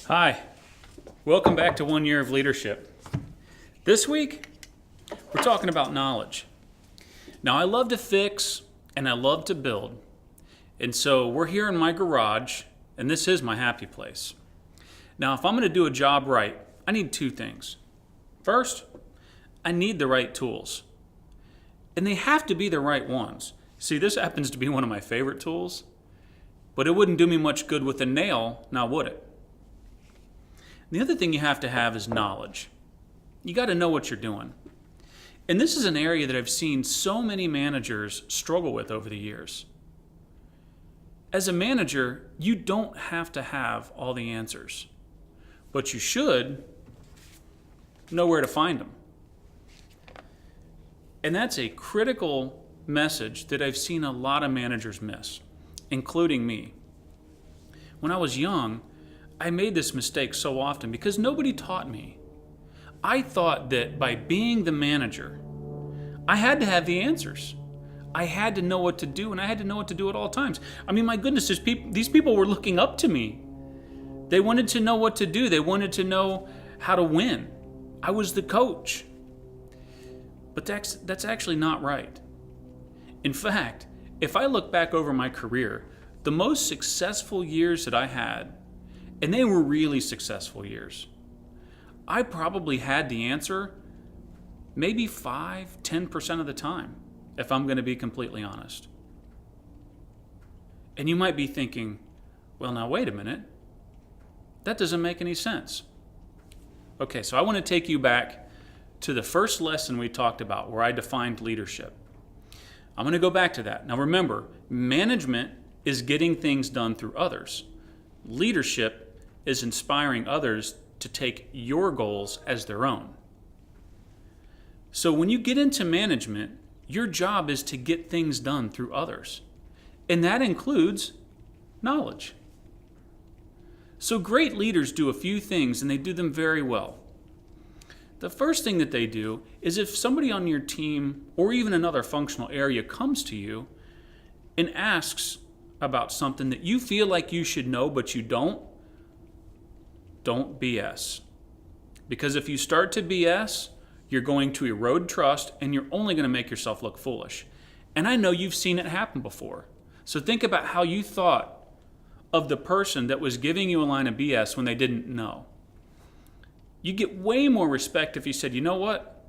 Hi, welcome back to 1 Year of Leadership. This week, we're talking about knowledge. Now, I love to fix and I love to build. And so we're here in my garage, and this is my happy place. Now, if I'm going to do a job right, I need two things. First, I need the right tools. And they have to be the right ones. See, this happens to be one of my favorite tools, but it wouldn't do me much good with a nail, now would it? The other thing you have to have is knowledge. You got to know what you're doing. And this is an area that I've seen so many managers struggle with over the years. As a manager, you don't have to have all the answers, but you should know where to find them. And that's a critical message that I've seen a lot of managers miss, including me. When I was young, I made this mistake so often because nobody taught me. I thought that by being the manager, I had to have the answers. I had to know what to do, and I had to know what to do at all times. I mean, my goodness, these people were looking up to me. They wanted to know what to do. They wanted to know how to win. I was the coach. But that's actually not right. In fact, if I look back over my career, the most successful years that I had, and they were really successful years, I probably had the answer maybe 5-10% of the time, if I'm going to be completely honest. And you might be thinking, well, now wait a minute. That doesn't make any sense. Okay, so I want to take you back to the first lesson we talked about where I defined leadership. I'm going to go back to that. Now remember, management is getting things done through others. Leadership is inspiring others to take your goals as their own. So when you get into management, your job is to get things done through others. And that includes knowledge. So great leaders do a few things, and they do them very well. The first thing that they do is if somebody on your team or even another functional area comes to you and asks about something that you feel like you should know but you don't BS. Because if you start to BS, you're going to erode trust and you're only going to make yourself look foolish. And I know you've seen it happen before. So think about how you thought of the person that was giving you a line of BS when they didn't know. You get way more respect if you said, you know what?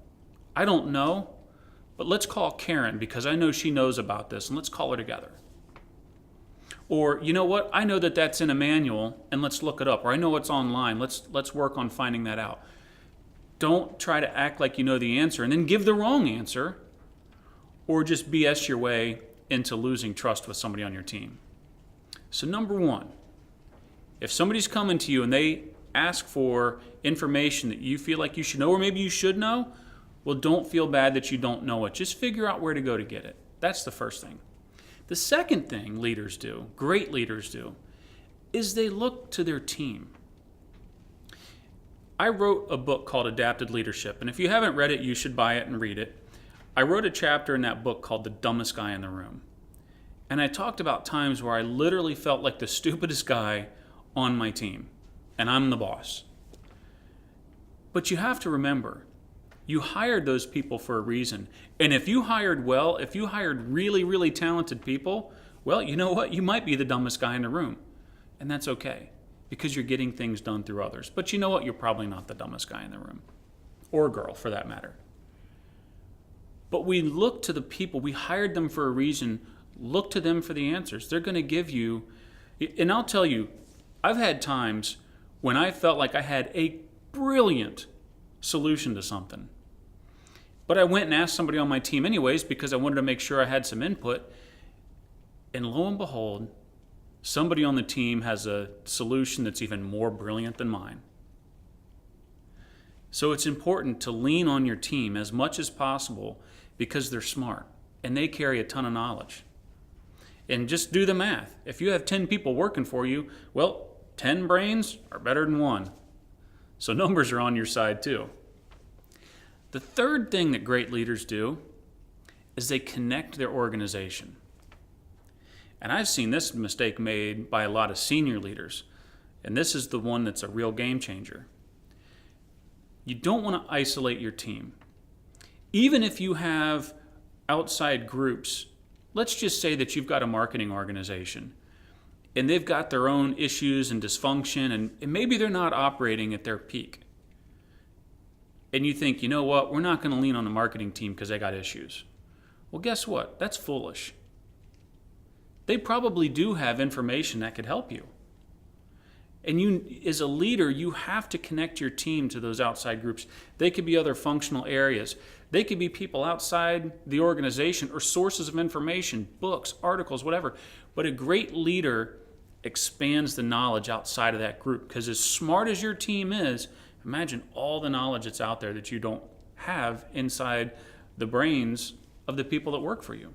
I don't know, but let's call Karen because I know she knows about this, and let's call her together. Or, you know what? I know that that's in a manual, and let's look it up. Or I know it's online. Let's work on finding that out. Don't try to act like you know the answer and then give the wrong answer, or just BS your way into losing trust with somebody on your team. So number one, if somebody's coming to you and they ask for information that you feel like you should know, or maybe you should know, well, don't feel bad that you don't know it. Just figure out where to go to get it. That's the first thing. The second thing leaders do, great leaders do, is they look to their team. I wrote a book called Adapted Leadership, and if you haven't read it, you should buy it and read it. I wrote a chapter in that book called The Dumbest Guy in the Room. And I talked about times where I literally felt like the stupidest guy on my team. And I'm the boss. But you have to remember, you hired those people for a reason. And if you hired well, if you hired really, really talented people, well, you know what? You might be the dumbest guy in the room. And that's okay, because you're getting things done through others. But you know what? You're probably not the dumbest guy in the room. Or girl, for that matter. But we look to the people. We hired them for a reason. Look to them for the answers. They're going to give you, and I'll tell you, I've had times when I felt like I had a brilliant solution to something. But I went and asked somebody on my team anyways because I wanted to make sure I had some input. And lo and behold, somebody on the team has a solution that's even more brilliant than mine. So it's important to lean on your team as much as possible because they're smart and they carry a ton of knowledge. And just do the math. If you have 10 people working for you, well, 10 brains are better than one. So numbers are on your side too. The third thing that great leaders do is they connect their organization. And I've seen this mistake made by a lot of senior leaders. And this is the one that's a real game changer. You don't want to isolate your team. Even if you have outside groups, let's just say that you've got a marketing organization and they've got their own issues and dysfunction, and maybe they're not operating at their peak. And you think, you know what, we're not going to lean on the marketing team because they got issues. Well, guess what? That's foolish. They probably do have information that could help you. And you, as a leader, you have to connect your team to those outside groups. They could be other functional areas. They could be people outside the organization or sources of information, books, articles, whatever. But a great leader expands the knowledge outside of that group, because as smart as your team is, imagine all the knowledge that's out there that you don't have inside the brains of the people that work for you.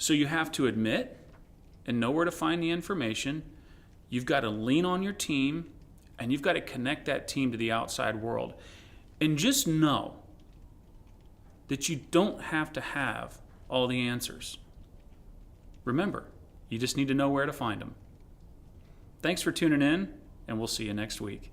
So you have to admit and know where to find the information. You've got to lean on your team, and you've got to connect that team to the outside world. And just know that you don't have to have all the answers. Remember, you just need to know where to find them. Thanks for tuning in, and we'll see you next week.